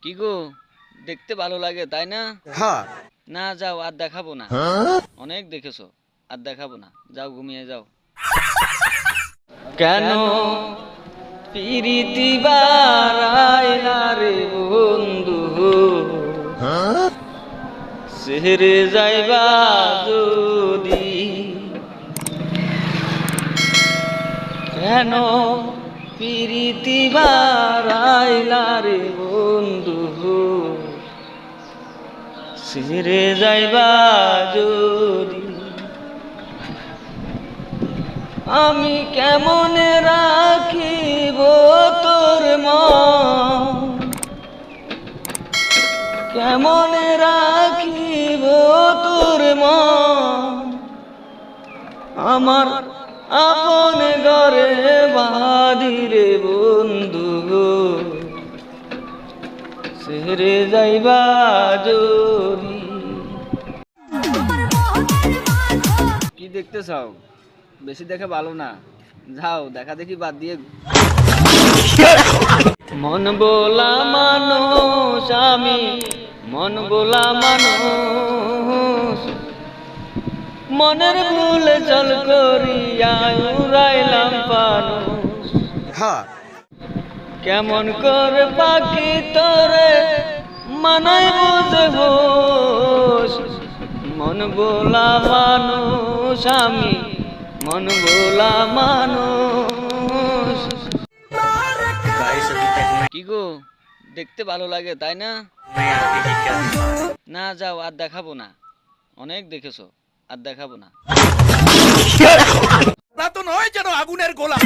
কি গো, দেখতে ভালো লাগে তাই না? হ্যাঁ। না যাও, আর দেখাবো না। অনেক দেখেছো, আর দেখাবো না, যাও ঘুমিয়ে যাও। কেন পিরিতি বারায় না রে বন্ধু, সেরে যাইবা যদি। কেন পিরিতি বারায় না রে বন্ধু, সেরে যাইবা যদি। আমি কেমন রাখিব তোর মন, কেমন রাখিব তোর মন, আমার আপন ঘরে বাঁধিরে বন্ধু, সেরে যাইবা যদি। কি দেখতে চাও? বেশি দেখে ভালো না, যাও দেখা দেখি বাদ দিয়ে। মন বোলা মানুষ আমি, মন বোলা মানুষ, মনের ভুলে চল করিয়া উড়াইলাম পানুষ। হ্যাঁ। কেমন করে পাখি তোরে মানাই বুঝে হোস, মন বোলা মানুষ আমি, মন বোলা মানুষ। কি গো, দেখতে ভালো লাগে তাই না? না যাও, আর দেখাবো না। অনেক দেখেছো, আর দেখাবো না। তো নয় যেন আগুনের গোলা।